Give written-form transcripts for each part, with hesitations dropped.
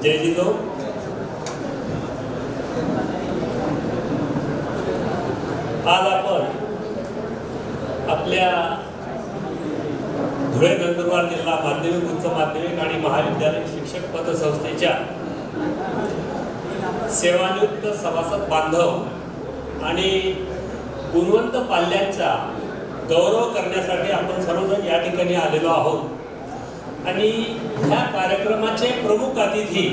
जय जिजाऊ. आज आपण आपल्या धुळे नंदुरबार जिल्हा माध्यमिक उच्च माध्यमिक आणि महाविद्यालयीन शिक्षक पतसंस्थेच्या सेवानिवृत्त सभासद बांधव आणि गुणवंत पाल्यांचा गौरव करण्यासाठी आपण सर्वजण या ठिकाणी आलेलो आहोत. आणि ह्या कार्यक्रमाचे प्रमुख अतिथी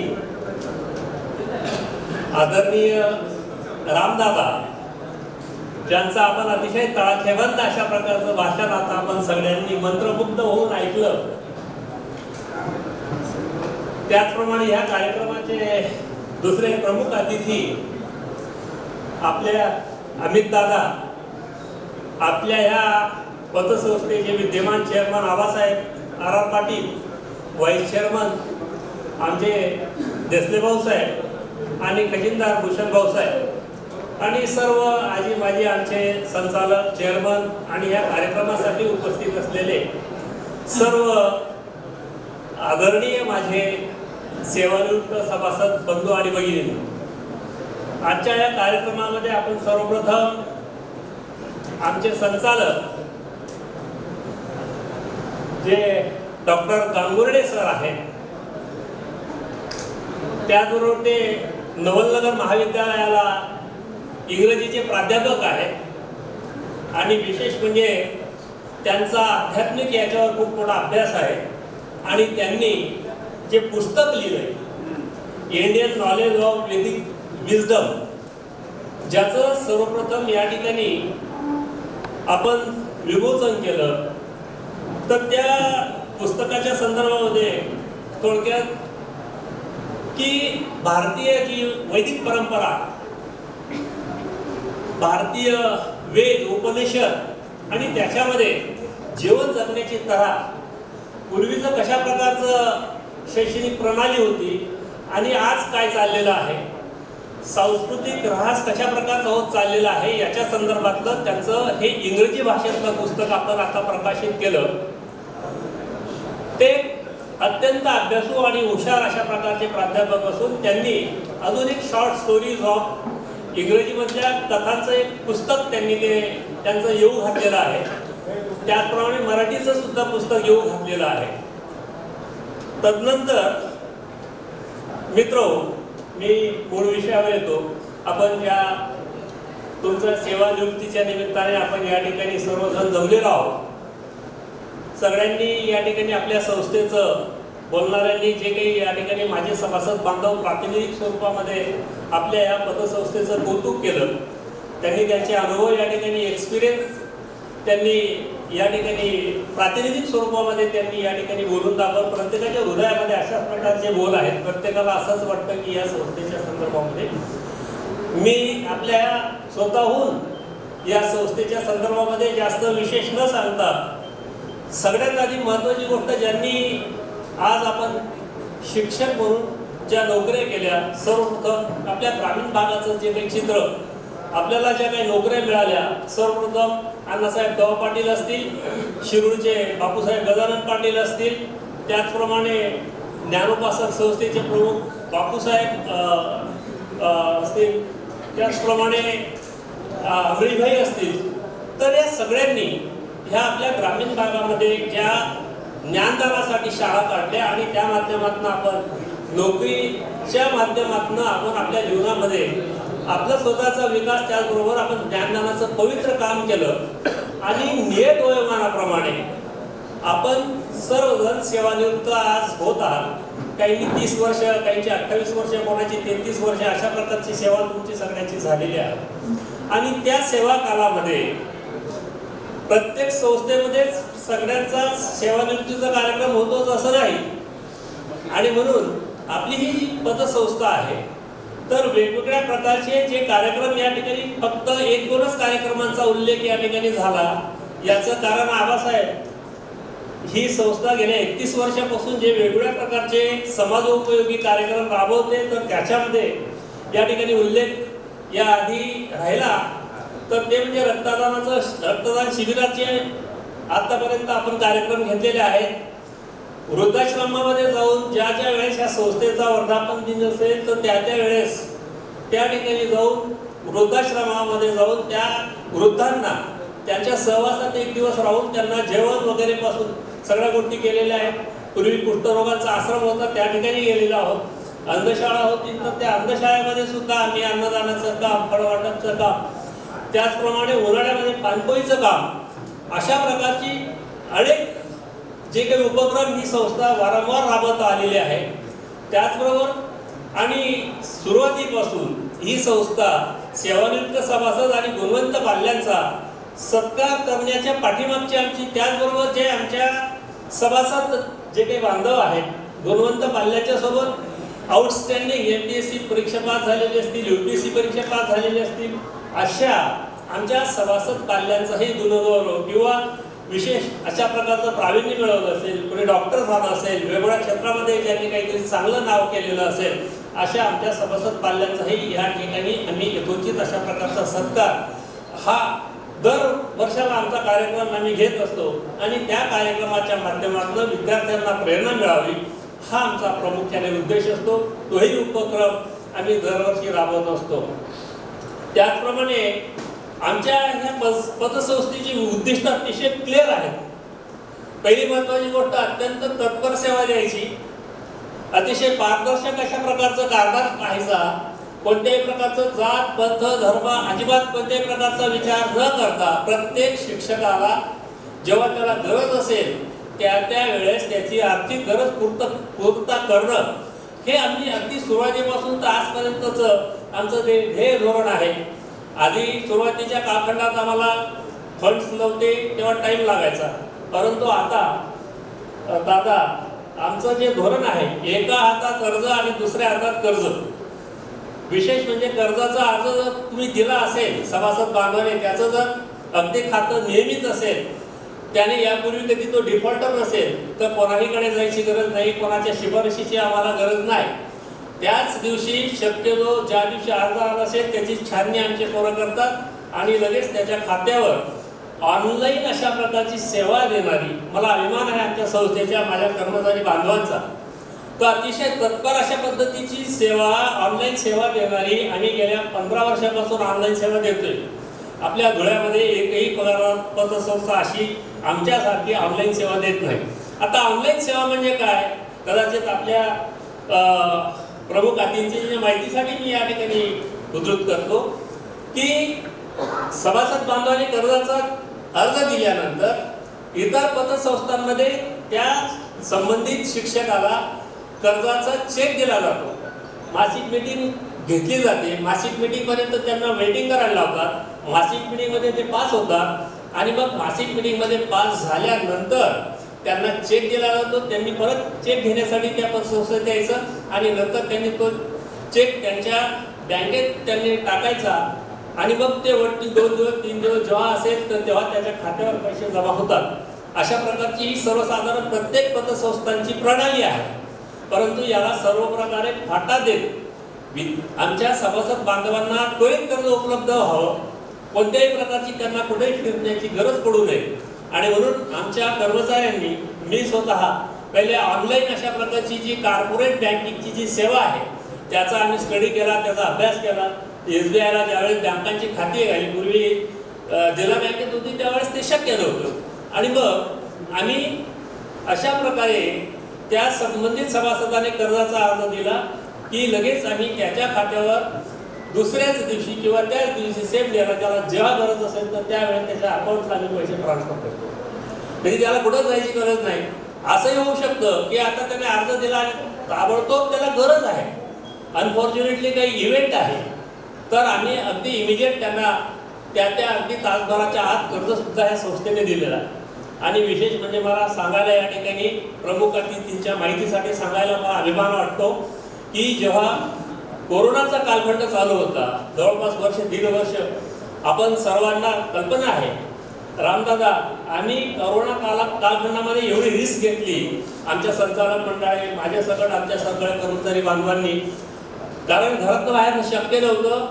आदरणीय रामदादा, ज्यांचा आपण अतिशय तळाखेबंद अशा प्रकारचं भाषण आता आपण सगळ्यांनी मंत्रमुग्ध होऊन ऐकलं. त्याचप्रमाणे ह्या कार्यक्रमाचे दुसरे प्रमुख अतिथी आपल्या अमित दादा, आपल्या ह्या पतसंस्थेचे विद्यमान chairman Abasaheb R Patil, vice chairman आमचे देसले भाऊसाहेब आणि खजिनदार भूषण भाऊसाहेब आणि सर्व आजी माजी आमचे संचालक चेअरमन आणि या कार्यक्रमासाठी उपस्थित असलेले सर्व आदरणीय माझे सेवानिवृत्त सभासद बंधू आणि भगिनी, आजच्या या कार्यक्रमामध्ये आपण सर्वप्रथम आमचे संचालक जे डॉक्टर गांगुर्डे सर आहेत, त्याचबरोबर ते नवलनगर महाविद्यालयाला इंग्रजीचे प्राध्यापक आहेत आणि विशेष म्हणजे त्यांचा आध्यात्मिक याच्यावर खूप मोठा अभ्यास आहे आणि त्यांनी जे पुस्तक लिहिलंय Indian knowledge of Vedic wisdom, ज्याचं सर्वप्रथम या ठिकाणी आपण विमोचन केलं. तर त्या पुस्तकाच्या संदर्भामध्ये थोडक्यात की भारतीय जी वैदिक परंपरा, भारतीय वेद उपनिषद आणि त्याच्यामध्ये जीवन जगण्याची तऱ्हा, पूर्वीचं कशा प्रकारचं शैक्षणिक प्रणाली होती आणि आज काय चाललेलं आहे, सांस्कृतिक ऱ्हास कशा प्रकारचा होत चाललेला आहे, याच्या संदर्भातलं त्यांचं हे इंग्रजी भाषेतलं पुस्तक आपण आता प्रकाशित केलं. ते अत्यंत अभ्यासू आणि हुशार अशा प्रकारचे प्राध्यापक असून त्यांनी अजून एक शॉर्ट स्टोरीज ऑफ इंग्रजीमधल्या कथांचं एक पुस्तक त्यांनी त्यांचं येऊ घातलेलं आहे. त्याचप्रमाणे मराठीचं सुद्धा पुस्तक येऊ घातलेलं आहे. तदनंतर मित्रो, मी मूळ विषयावर येतो. आपण या तुमच्या सेवानिवृत्तीच्या निमित्ताने आपण या ठिकाणी सर्वजण जमलेलो आहोत. सगळ्यांनी या ठिकाणी आपल्या संस्थेचं, बोलणाऱ्यांनी जे काही या ठिकाणी माझे सभासद बांधव प्रातिनिधिक स्वरूपामध्ये आपल्या या पतसंस्थेचं कौतुक केलं, त्यांनी त्यांचे अनुभव या ठिकाणी एक्सपिरियन्स त्यांनी या ठिकाणी प्रातिनिधिक स्वरूपामध्ये त्यांनी या ठिकाणी बोलून दाखवलं. प्रत्येकाच्या हृदयामध्ये अशाच प्रकारचे बोल आहेत. प्रत्येकाला असंच वाटतं की या संस्थेच्या संदर्भामध्ये मी आपल्या स्वतःहून या संस्थेच्या संदर्भामध्ये जास्त विशेष न सांगता सगळ्यात आधी महत्त्वाची गोष्ट, ज्यांनी आज आपण शिक्षक म्हणून ज्या नोकऱ्या केल्या, सर्वप्रथम आपल्या ग्रामीण भागाचं जे काही चित्र, आपल्याला ज्या काही नोकऱ्या मिळाल्या, सर्वप्रथम अण्णासाहेब दवा पाटील असतील, शिरूरचे बापूसाहेब गजानन पाटील असतील, त्याचप्रमाणे ज्ञानोपासक संस्थेचे प्रमुख बापूसाहेब असतील, त्याचप्रमाणे अमरीभाई असतील. तर या सगळ्यांनी ह्या आपल्या ग्रामीण भागामध्ये ज्या ज्ञानदानासाठी शाळा काढल्या आणि त्या माध्यमातून आपण नोकरीच्या माध्यमातून आपण आपल्या जीवनामध्ये आपला स्वतःचा विकास, त्याचबरोबर आपण ज्ञानदानाचं पवित्र काम केलं आणि नियत वयोमानाप्रमाणे आपण सर्वजण सेवानिवृत्त आज होत आहात. काहींनी 30 वर्ष, काहींची 28 वर्ष, कोणाची 33 वर्ष अशा प्रकारची सेवा तुमची सगळ्यांची झालेली आहे. आणि त्या सेवा कालामध्ये प्रत्येक संस्थेमध्ये सगळ्यांचा सेवानिवृत्तीचा कार्यक्रम होतोच असं नाही. आणि म्हणून आपली ही जी पतसंस्था आहे, तर वेगवेगळ्या प्रकारचे जे कार्यक्रम या ठिकाणी फक्त 1-2च कार्यक्रमांचा उल्लेख या ठिकाणी झाला. याचं कारण आबासाहेब ही संस्था गेल्या 31 वर्षापासून जे वेगवेगळ्या प्रकारचे समाजोपयोगी कार्यक्रम राबवते, तर त्याच्यामध्ये या ठिकाणी उल्लेख या आधी राहिला तर ते म्हणजे रक्तदान शिबिराचे आतापर्यंत आपण कार्यक्रम घेतलेले आहेत. वृद्धाश्रमामध्ये जाऊन ज्या ज्या वेळेस या संस्थेचा वर्धापन दिन असेल तर त्या वेळेस त्या ठिकाणी जाऊन वृद्धाश्रमामध्ये जाऊन त्या वृद्धांना त्यांच्या सहवासात एक दिवस राहून त्यांना जेवण वगैरे पासून सगळ्या गोष्टी केलेल्या आहेत. पूर्वी कुष्ठरोगाचा आश्रम होता त्या ठिकाणी गेलेलो आहोत. अंधशाळा होती तर त्या अंधशाळेमध्ये सुद्धा आम्ही अन्नदानाचं काम, फळवाटपचं काम, त्याचप्रमाणे उन्हाळ्यामध्ये पाणपोईचं काम, अशा प्रकारची अनेक जे काही उपक्रम ही संस्था वारंवार राबवत आलेली आहे. त्याचबरोबर आणि सुरुवातीपासून ही संस्था सेवानिवृत्त सभासद आणि गुणवंत बाल्यांचा सत्कार करण्याच्या पाठीमागची आमची, त्याचबरोबर जे आमच्या सभासद जे काही बांधव आहेत गुणवंत बाल्यांच्या सोबत आउटस्टँडिंग MPSC परीक्षा पास झालेली असतील, UPSC परीक्षा पास झालेली असतील, अशा आमच्या सभासद बाल्यांचाही गुणगौरव किंवा विशेष अशा प्रकारचं प्रावीण्य मिळवलं असेल, कोणी डॉक्टर झालं असेल, वेगवेगळ्या क्षेत्रामध्ये ज्यांनी काहीतरी चांगलं नाव केलेलं असेल, अशा आमच्या सभासद बाल्यांचाही या ठिकाणी आम्ही यथोचित अशा प्रकारचा सत्कार हा दर वर्षाला आमचा कार्यक्रम आम्ही घेत असतो आणि त्या कार्यक्रमाच्या माध्यमातून विद्यार्थ्यांना प्रेरणा मिळावी हा आमचा प्रामुख्याने उद्देश असतो. तोही उपक्रम आम्ही दरवर्षी राबवत असतो. त्याचप्रमाणे आमच्या ह्या पतसंस्थेची उद्दिष्ट अतिशय क्लिअर आहेत. पहिली महत्वाची गोष्ट अत्यंत तत्पर सेवा द्यायची, अतिशय पारदर्शक अशा प्रकारचं कारभार पाहायचा, कोणत्याही प्रकारचं जात पंथ धर्म अजिबात कोणत्याही प्रकारचा विचार न करता प्रत्येक शिक्षकाला जेव्हा त्याला गरज असेल त्या वेळेस त्याची आर्थिक गरज पूर्तता करणं हे आम्ही अगदी सुरुवातीपासून तर आजपर्यंतचं आमचं जे ध्येय धोरण आहे. आधी सुरुवातीच्या कालखंडात आम्हाला फंड्स नव्हते तेव्हा टाईम लागायचा, परंतु आता दादा आमचं जे धोरण आहे एका हातात कर्ज आणि दुसऱ्या हातात कर्ज. विशेष म्हणजे कर्जाचा अर्ज जर तुम्ही दिला असेल सभासद बांधवाने, त्याचं जर अगदी खातं नियमित असेल, त्याने यापूर्वी कधी तो डिफॉल्टर नसेल तर कोणाहीकडे जायची गरज नाही, कोणाच्या शिफारशीची आम्हाला गरज नाही. त्याच दिवशी शक्यतो ज्या दिवशी अर्ज आला असेल त्याची छाननी आमचे पोरं करतात आणि लगेच त्याच्या खात्यावर ऑनलाईन अशा प्रकारची सेवा देणारी, मला अभिमान आहे आमच्या संस्थेच्या माझ्या कर्मचारी बांधवांचा, तर अतिशय तत्पर अशा पद्धतीची सेवा ऑनलाईन सेवा देणारी आम्ही गेल्या 15 वर्षापासून ऑनलाईन सेवा देतोय. आपल्या धुळ्यामध्ये एकही पतसंस्था अशी आमच्यासारखी ऑनलाईन सेवा देत नाही. आता ऑनलाईन सेवा म्हणजे काय, कदाचित आपल्या प्रमुख अतिथींच्या माहितीसाठी मी या ठिकाणी उद्धृत करतो की सभासद बांधवांनी कर्जाचा अर्ज दिल्यानंतर इतर पतसंस्थांमध्ये त्या संबंधित शिक्षकाला कर्जाचा चेक दिला जातो. मासिक मीटिंग घेतली जाते, मासिक मीटिंग पर्यंत त्यांना वेटिंग करायला लावतात, मासिक मीटिंग मध्ये ते पास होतात आणि मग मासिक मीटिंग मध्ये पास झाल्यानंतर त्यांना चेक दिला जातो. त्यांनी परत चेक घेण्यासाठी त्या पतसंस्थेत यायचं आणि नंतर त्यांनी तो चेक त्यांच्या बँकेत त्यांनी टाकायचा आणि मग ते वरती 2 दिवस 3 दिवस जेव्हा असेल तर तेव्हा त्याच्या खात्यावर पैसे जमा होतात. अशा प्रकारची ही सर्वसाधारण प्रत्येक पतसंस्थांची प्रणाली आहे. परंतु याला सर्व प्रकारे फाटा देत आमच्या सभासद बांधवांना त्वरित कर्ज उपलब्ध व्हावं, कोणत्याही प्रकारची त्यांना कुठेही फिरण्याची गरज पडू नये आणि म्हणून आमच्या कर्मचाऱ्यांनी, मी स्वतः पहिले ऑनलाईन अशा प्रकारची जी कॉर्पोरेट बँकिंगची जी सेवा आहे त्याचा आम्ही स्टडी केला, त्याचा अभ्यास केला. SBIला ज्यावेळेस बँकांची खाती घाली, पूर्वी जिल्हा बँकेत होती त्यावेळेस ते शक्य नव्हतं आणि मग आम्ही अशा प्रकारे त्या संबंधित सभासदाने कर्जाचा अर्ज दिला की लगेच आम्ही त्याच्या खात्यावर दुसऱ्याच दिवशी किंवा त्याच दिवशी सेम डेला त्याला जेव्हा गरज असेल तर त्यावेळेस त्याच्या अकाउंटला आम्ही पैसे ट्रान्सफर करतो. म्हणजे त्याला कुठं जायची गरज नाही. असंही होऊ शकतं की आता त्याने अर्ज दिला आणि ताबडतोब त्याला गरज आहे, अनफॉर्च्युनेटली काही इव्हेंट आहे, तर आम्ही अगदी इमिजिएट त्यांना त्या अगदी तासभराच्या आत कर्ज सुद्धा ह्या संस्थेने दिलेला आहे. आणि विशेष म्हणजे मला सांगायला या ठिकाणी प्रमुख अतिथींच्या माहितीसाठी सांगायला मला अभिमान वाटतो की जेव्हा कोरोनाचा कालखंड चालू होता, जवळपास वर्ष 1.5 वर्ष, आपण सर्वांना कल्पना आहे रामदादा, आम्ही कोरोना कालखंडामध्ये एवढी रिस्क घेतली आमच्या संचालक मंडळाने, माझ्या सकट आमच्या सगळ्या कर्मचारी बांधवांनी, कारण घरातून बाहेर शक्य नव्हतं.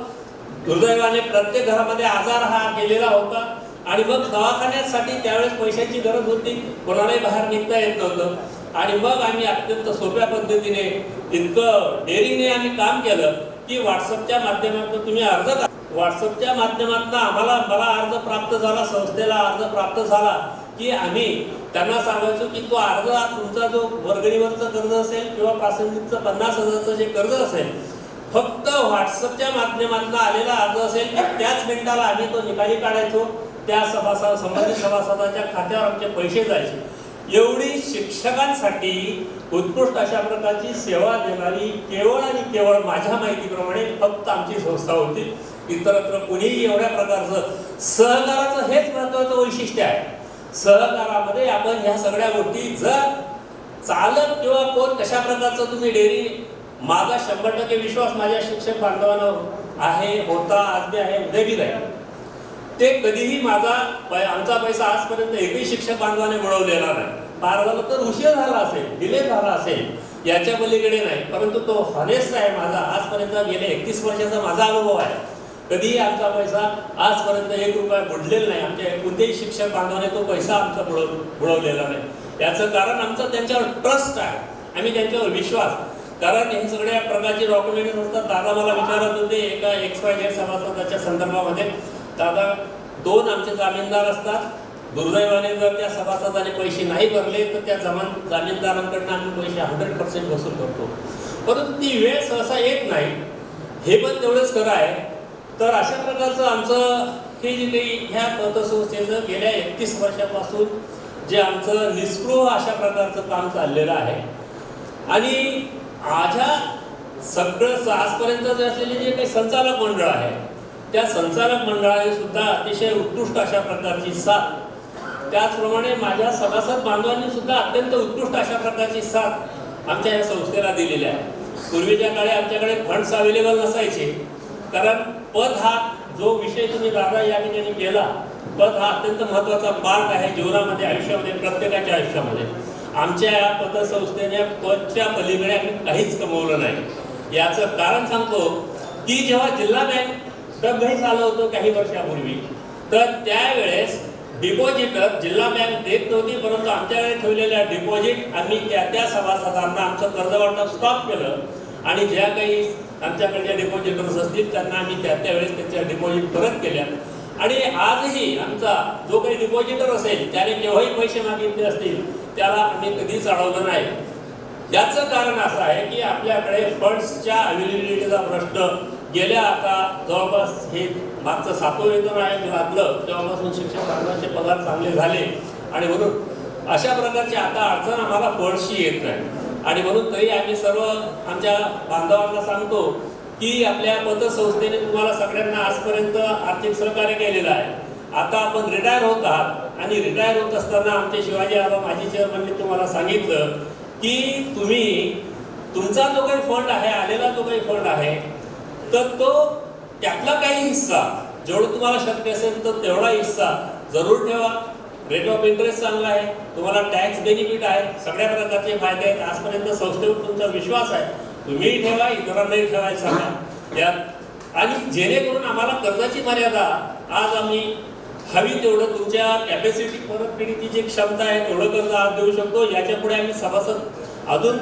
दुर्दैवाने प्रत्येक घरामध्ये आजार हा गेलेला होता आणि मग दवाखान्यासाठी त्यावेळेस पैशाची गरज होती, कोणालाही बाहेर निघता येत नव्हतं आणि मग आम्ही अत्यंत सोप्या पद्धतीने इतकं डेअरिंगने आम्ही काम केलं की व्हॉट्सअपच्या माध्यमातून तुम्ही अर्ज करा. व्हॉट्सअपच्या माध्यमातून मला अर्ज प्राप्त झाला, संस्थेला अर्ज प्राप्त झाला की आम्ही त्यांना सांगायचो की तो अर्ज तुमचा जो वर्गणीवरचं कर्ज असेल किंवा प्रासंगिकचं 50,000चं जे कर्ज असेल, फक्त व्हॉट्सअपच्या माध्यमातून आलेला अर्ज असेल की त्याच मिनिटाला आम्ही तो निकाली काढायचो. त्या संबंधित सभासदाच्या खात्यावर आमचे पैसे जायचे. एवढी शिक्षकांसाठी उत्कृष्ट अशा प्रकारची सेवा देणारी केवळ आणि केवळ माझ्या माहितीप्रमाणे फक्त आमची संस्था होती. इतरत्र कुणीही एवढ्या प्रकारचं सहकाराचं हेच महत्वाचं वैशिष्ट्य आहे. सहकारामध्ये आपण ह्या सगळ्या गोष्टी जर चालक किंवा कोण कशा प्रकारचं तुम्ही डेअरी, माझा 100% विश्वास माझ्या शिक्षक बांधवांवर आहे, होता, आज बी आहे, उद्या बी राहील. ते कधीही आमचा पैसा आजपर्यंत एकही शिक्षक बांधवाने मिळवलेला नाही. फार झालं तर उशीर झाला असेल, डिले झाला असेल, याच्या पलीकडे नाही. परंतु तो हॉनेस्ट आहे माझा. आजपर्यंत गेले 31 वर्षाचा माझा अनुभव आहे. कधीही आमचा पैसा आजपर्यंत 1 रुपया बुडलेला नाही. आमच्या कोणत्याही शिक्षक बांधवाने तो पैसा आमचा बुडवलेला नाही. याचं कारण आमचं त्यांच्यावर ट्रस्ट आहे, आम्ही त्यांच्यावर विश्वास. कारण हे सगळ्या प्रकारचे डॉक्युमेंट्स असतात. दादा मला विचारत होते एका XYZ सभासदाच्या संदर्भामध्ये, दादा 2 आमचे जामीनदार असतात. दुर्दैवाने जर त्या सभासदाने पैसे नाही भरले तर त्या जामीनदारांकडून आम्ही पैसे 100% वसूल करतो. परंतु ती वेळ सहसा येत नाही, हे पण तेवढंच खरं आहे. तर अशा प्रकारचं आमचं हे जे काही ह्या पतसंस्थेचं गेल्या 31 वर्षापासून जे आमचं निस्पृह अशा प्रकारचं काम चाललेलं आहे. आणि माझ्या सगळं आजपर्यंत असलेले जे काही संचालक मंडळ आहे, त्या संचालक मंडळाने सुद्धा अतिशय उत्कृष्ट अशा प्रकारची साथ, त्याचप्रमाणे माझ्या सभासद बांधवांनी सुद्धा अत्यंत उत्कृष्ट अशा प्रकारची साथ आमच्या या संस्थेला दिलेली आहे. पूर्वीच्या काळी आमच्याकडे फंड्स अवेलेबल नसायचे, कारण पद हा जो विषय तुम्ही दादा या ठिकाणी केला, पद हा अत्यंत महत्त्वाचा पार्ट आहे जीवनामध्ये, आयुष्यामध्ये, प्रत्येकाच्या आयुष्यामध्ये. आमच्या या पतसंस्थेने पदच्या पलीकडे आम्ही काहीच कमवलं नाही. याचं कारण सांगतो की जेव्हा जिल्हा बँक डबघाई चालू होतो काही वर्षापूर्वी, तर त्यावेळेस डिपॉझिटर जिल्हा बँक देत नव्हती, परंतु आमच्याकडे ठेवलेल्या डिपॉझिट आम्ही त्या सभासदांना आमचं कर्ज वाटप स्टॉप केलं. आणि ज्या काही आमच्याकडे डिपॉझिटर्स असतील त्यांना आम्ही त्यावेळेस त्यांच्या डिपॉझिट परत केल्या. आणि आजही आमचा जो काही डिपॉझिटर असेल त्याने केव्हाही पैसे मागितले असतील त्याला आम्ही कधीच अडवलं नाही. याचं कारण असं आहे की आपल्याकडे फंड्सच्या अवेलेबिलिटीचा प्रश्न गेल्या आता जवळपास हे मागचं 7वं वेतन आयोग लागलं तेव्हापासून शिक्षक बांधवांचे पगार चांगले झाले. आणि म्हणून अशा प्रकारची आता अडचण आम्हाला फंड्सची येत नाही. आणि म्हणून तरी आम्ही सर्व आमच्या बांधवांना सांगतो की आपल्या पतसंस्थेने तुम्हाला सगळ्यांना आजपर्यंत आर्थिक सहकार्य केलेलं आहे. आता आपण रिटायर होत आहात आणि रिटायर होत असताना आमचे शिवाजी आबा माजी चेअरमनने तुम्हाला सांगितलं की तुम्ही तुमचा जो काही फंड आहे, आलेला जो काही फंड आहे, तर तो त्यातला काही हिस्सा जेवढं तुम्हाला शक्य असेल तर तेवढा हिस्सा जरूर ठेवा. रेट ऑफ इंटरेस्ट चांगला आहे, तुम्हाला टॅक्स बेनिफिट आहे, सगळ्या प्रकारचे फायदे आहेत. आजपर्यंत संस्थेवर तुमचा विश्वास आहे, तुम्हीही ठेवा, इतरांनाही ठेवायला सांगा यात. आणि जेणेकरून आम्हाला कर्जाची मर्यादा आज आम्ही हवी तेवढं तुमच्या कॅपॅसिटी परतफेडीची जी क्षमता आहे तेवढं कर्ज आज देऊ शकतो. याच्या पुढे आम्ही सभासद अजून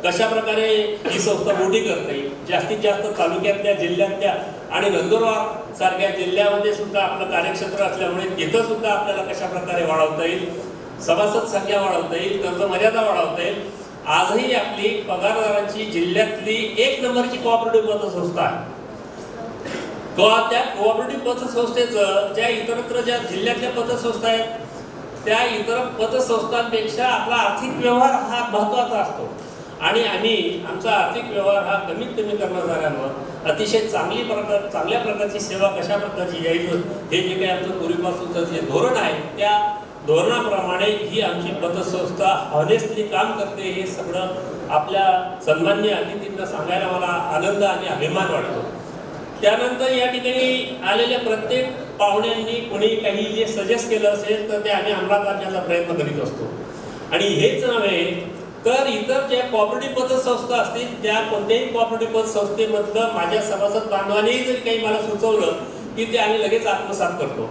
कशा प्रकारे ही संस्था मोठी करता येईल, जास्तीत जास्त तालुक्यातल्या, जिल्ह्यातल्या आणि नंदुरबार सारख्या जिल्ह्यामध्ये सुद्धा आपलं कार्यक्षेत्र असल्यामुळे तिथं सुद्धा आपल्याला कशा प्रकारे वाढवता येईल, सभासद संख्या वाढवता येईल, कर्ज मर्यादा वाढवता येईल. आजही आपली पगारदारांची जिल्ह्यातली 1 नंबरची कोऑपरेटिव्ह पतसंस्था आहे. त्या कोऑपरेटिव्ह पतसंस्थेचं ज्या इतरत्र ज्या जिल्ह्यातल्या पतसंस्था आहेत त्या इतर पतसंस्थांपेक्षा आपला आर्थिक व्यवहार हा महत्त्वाचा असतो. आणि आम्ही आमचा आर्थिक व्यवहार हा कमीत कमी कर्मचाऱ्यांवर अतिशय चांगल्या प्रकारची सेवा कशा प्रकारची यायचं हे जे काही आमचं पूर्वीपासूनचं जे धोरण आहे त्या धोरणाप्रमाणे ही आमची पतसंस्था हॉनेस्टली काम करते. हे सगळं आपल्या सन्माननीय अतिथींना सांगायला मला आनंद आणि अभिमान वाटतो. त्यानंतर या ठिकाणी आलेल्या प्रत्येक पाहुण्यांनी कोणी काही जे सजेस्ट केलं असेल तर ते आम्ही अंमलात आणण्याचा प्रयत्न करीत असतो. आणि हेच नव्हे तर इतर ज्या कोऑपरेटिव्ह पतसंस्था असतील त्या कोणत्याही कोऑपरेटिव्ह पतसंस्थेमधलं माझ्या सभासद बांधवांनीही जरी काही मला सुचवलं की ते आम्ही लगेच आत्मसात करतो.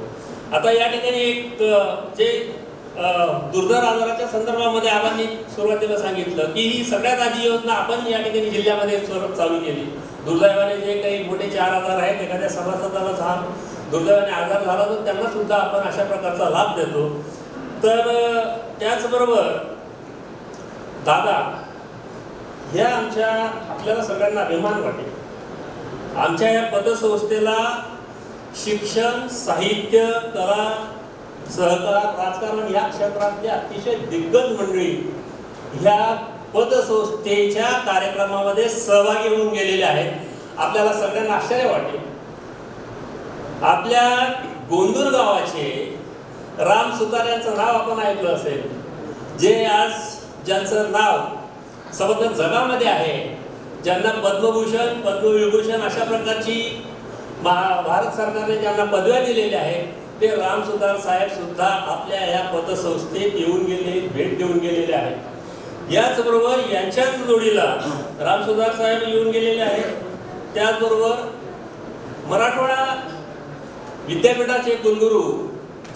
आता या ठिकाणी एक जे दुर्धर आजाराच्या संदर्भामध्ये आपण सुरुवातीला सांगितलं की ही सगळ्यात आधी योजना आपण या ठिकाणी जिल्ह्यामध्ये चालू केली. दुर्दैवाने जे काही मोठे 4 आजार आहेत, एखाद्या सभासदाला दुर्दैवाने आजार झाला तर त्यांना सुद्धा आपण अशा प्रकारचा लाभ देतो. तर त्याचबरोबर दादा ह्या आमच्या आपल्याला सगळ्यांना अभिमान वाटेल. आमच्या या पतसंस्थेला शिक्षण, साहित्य, कला, सहकार, राजकारण या क्षेत्रातले अतिशय दिग्गज मंडळी ह्या पतसंस्थेच्या कार्यक्रमामध्ये सहभागी होऊन गेलेले आहेत. आपल्याला सगळ्यांना आश्चर्य वाटेल. आपल्या गोंदूर गावाचे राम सुतार यांचं नाव आपण ऐकलं असेल, जे आज ज्यांचं नाव संपूर्ण जगामध्ये आहे, ज्यांना पद्मभूषण, पद्मविभूषण अशा प्रकारची भारत सरकारने ज्यांना पदव्या दिलेल्या आहेत, ते राम सुतार साहेब सुद्धा आपल्या या पतसंस्थेत येऊन गेले, भेट देऊन गेलेले आहेत. याचबरोबर यांच्याच जोडीला राम सुतार साहेब येऊन गेलेले आहेत. त्याचबरोबर मराठवाडा विद्यापीठाचे कुलगुरू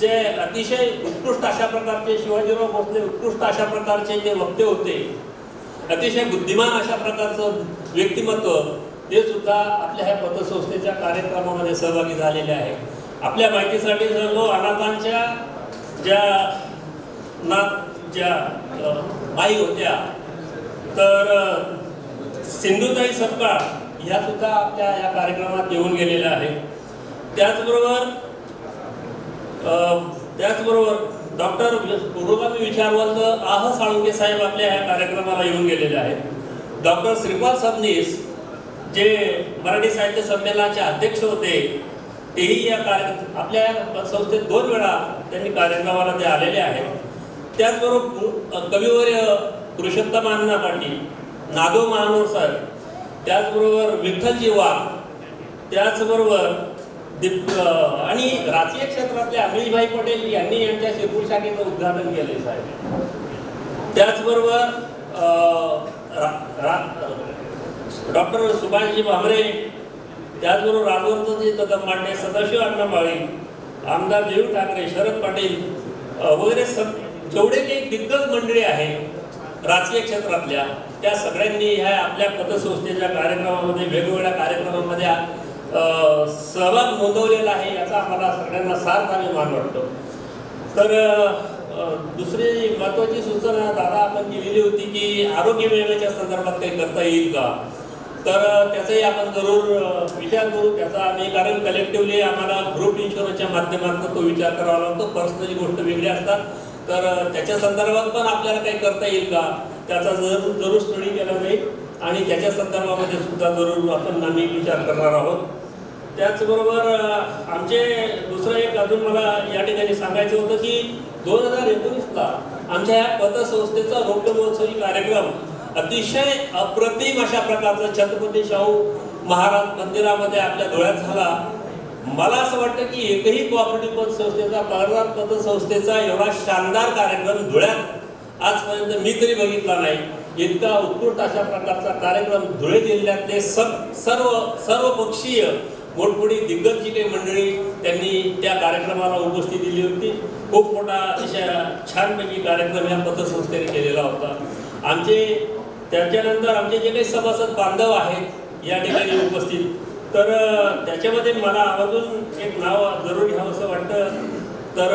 जे अतिशय उत्कृष्ट अशा प्रकारचे, शिवाजीराव भोसले उत्कृष्ट अशा प्रकारचे जे वक्ते होते, अतिशय बुद्धिमान अशा प्रकारचं व्यक्तिमत्व, ते सुद्धा आपल्या ह्या पतसंस्थेच्या कार्यक्रमामध्ये सहभागी झालेले आहे. आपल्या माहितीसाठी सांगतो, अनाथांच्या ज्या बाई होत्या, तर सिंधुताई सपकाळ ह्या सुद्धा आपल्या या कार्यक्रमात येऊन गेलेल्या आहेत. त्याचबरोबर डॉक्टर पुरोगामी विचारवंत आह साळुंके साहेब आपल्या ह्या कार्यक्रमाला येऊन गेलेले आहेत. डॉक्टर श्रीपाल सबनीस जे मराठी साहित्य संमेलनाचे अध्यक्ष होते, तेही या आपल्या संस्थेत 2 वेळा त्यांनी कार्यक्रमाला ते आलेले आहेत. त्याचबरोबर कविवर्य पुरुषोत्तम अण्णा पाटील, नादो महानोर साहेब, त्याचबरोबर विठ्ठलजी वाघ, त्याचबरोबर आणि राजकीय क्षेत्रातले अमिशभाई पटेल यांनी यांच्या शिरपूर शाखेचं उद्घाटन केले साहेब. त्याचबरोबर डॉक्टर सुभाषजी भामरे, त्याचबरोबर राजवर्धनजी कदम मांडे, सदाशिव अण्णा माळी, आमदार देव ठाकरे, शरद पाटील वगैरे जेवढे काही दिग्गज मंडळी आहेत राजकीय क्षेत्रातल्या, त्या सगळ्यांनी ह्या आपल्या पतसंस्थेच्या कार्यक्रमामध्ये, वेगवेगळ्या कार्यक्रमामध्ये सहभाग नोंदवलेला आहे. याचा आम्हाला सगळ्यांना सार्थ अभिमान वाटतो. तर दुसरी महत्त्वाची सूचना दादा आपण केलेली होती की आरोग्य विम्याच्या संदर्भात काही करता येईल का, तर त्याचाही आपण जरूर विचार करू. त्याचा आम्ही, कारण कलेक्टिव्हली आम्हाला ग्रुप इन्शुरन्सच्या माध्यमातून तो विचार करावा लागतो. पर्सनली गोष्ट वेगळी असतात, तर त्याच्या संदर्भात पण आपल्याला काही करता येईल का, त्याचा जरूर स्टडी केला जाईल आणि त्याच्या संदर्भामध्ये सुद्धा जरूर आपण आम्ही विचार करणार आहोत. त्याचबरोबर आमचे दुसरं एक अजून मला या ठिकाणी सांगायचं होतं की 2019ला आमच्या या पतसंस्थेचा रौप्य महोत्सवी कार्यक्रम अतिशय अप्रतिम अशा प्रकारचा छत्रपती शाहू महाराज मंदिरामध्ये आपल्या धुळ्यात झाला. मला असं वाटतं की एकही कोऑपरेटिव्ह पतसंस्थेचा, पगारदार पतसंस्थेचा एवढा शानदार कार्यक्रम धुळ्यात आजपर्यंत मी तरी बघितला नाही. इतका उत्कृष्ट अशा प्रकारचा कार्यक्रम धुळे जिल्ह्यातले सर्व पक्षीय मोठमोठी दिग्गज जी काही मंडळी त्यांनी त्या कार्यक्रमाला उपस्थिती दिली होती. खूप मोठा अशा छानपैकी कार्यक्रम या पतसंस्थेने केलेला होता. त्याच्यानंतर आमचे जे काही सभासद बांधव आहेत या ठिकाणी उपस्थित, तर त्याच्यामध्ये मला आवर्जून एक नाव जरूर घ्यावं असं वाटतं. तर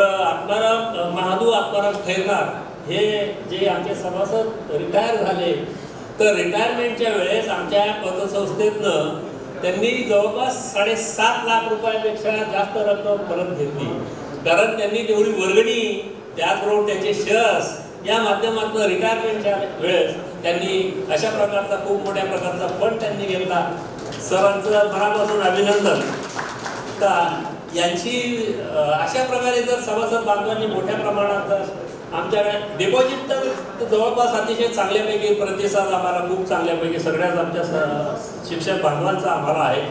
महादू आत्माराम खैरनार हे जे आमचे सभासद रिटायर झाले, तर रिटायरमेंटच्या वेळेस आमच्या पतसंस्थेतनं त्यांनी जवळपास 7.5 लाख रुपयापेक्षा जास्त रक्कम परत घेतली. कारण त्यांनी तेवढी वर्गणी, त्याचबरोबर त्यांचे शेअर्स या माध्यमातून रिटायरमेंटच्या वेळेस त्यांनी अशा प्रकारचा खूप मोठ्या प्रकारचा फंड त्यांनी घेतला. सरांचं मनापासून अभिनंदन. तर यांची अशा प्रकारे जर सभासद बांधवांनी मोठ्या प्रमाणात आमच्या डिपॉझिट तर जवळपास अतिशय चांगल्यापैकी प्रतिसाद आम्हाला खूप चांगल्यापैकी सगळ्याच आमच्या शिक्षक बांधवांचा आम्हाला आहे.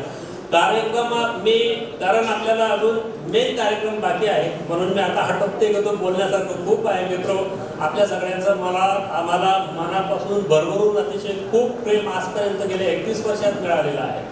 कारण आपल्याला अजून मेन कार्यक्रम बाकी आहे, म्हणून मी आता हटपते घेतो. बोलण्यासारखं खूप आहे मित्र. आपल्या सगळ्यांचं आम्हाला मनापासून भरभरून अतिशय खूप प्रेम आजपर्यंत गेल्या 31 वर्षात मिळालेलं आहे.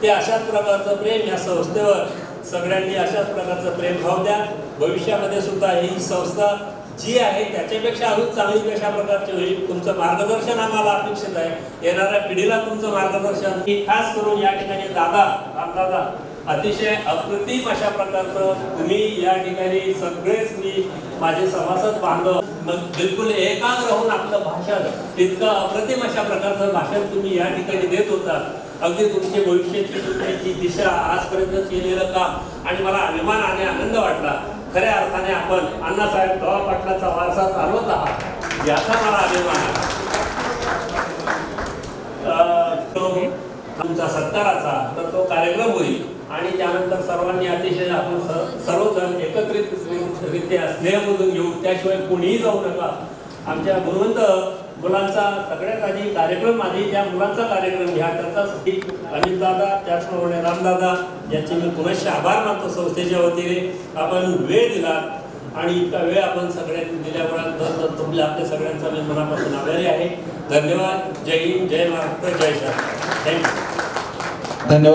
ते अशाच प्रकारचं प्रेम या संस्थेवर सगळ्यांनी अशाच प्रकारचं प्रेम भाव द्या. भविष्यामध्ये सुद्धा ही संस्था जी आहे त्याच्यापेक्षा अजून चांगली कशा प्रकारची होईल, तुमचं मार्गदर्शन आम्हाला अपेक्षित आहे. येणाऱ्या पिढीला तुमचं मार्गदर्शन, की खास करून या ठिकाणी रामदादा अतिशय अप्रतिम अशा प्रकारचं तुम्ही या ठिकाणी सगळेच मी माझे सभासद बांधव बिलकुल एकाग्र होऊन आपलं भाषण इतकं अप्रतिम अशा प्रकारचं भाषण तुम्ही या ठिकाणी देत होता. अगदी तुमची भविष्याची तुमची दिशा आजपर्यंत केलेलं काम आणि मला अभिमान आणि आनंद वाटला. खऱ्या अर्थाने आपण अण्णासाहेब तवा पाटलाचा वारसा चालवत आहात याचा मला अभिमान आहे. तुमचा सत्काराचा तर तो कार्यक्रम होईल आणि त्यानंतर सर्वांनी अतिशय आपण सर्वजण एकत्रितरित्या स्नेहमधून घेऊ. त्याशिवाय कोणीही जाऊ नका. आमच्या गुणवंत मुलांचा सगळ्यात आधी कार्यक्रम त्या मुलांचा कार्यक्रम घ्या. त्याच्यासाठी अनिलदादा त्याचप्रमाणे रामदादा याचे मी पुनश्च आभार मानतो. संस्थेच्या वतीने आपण वेळ दिला आणि इतका वेळ आपण सगळ्यांनी दिल्यामुळे तुमच्या आपल्या सगळ्यांचा मी मनापासून आभारी आहे. धन्यवाद. जय हिंद, जय महाराष्ट्र, जय शाह. थँक्यू. धन्यवाद.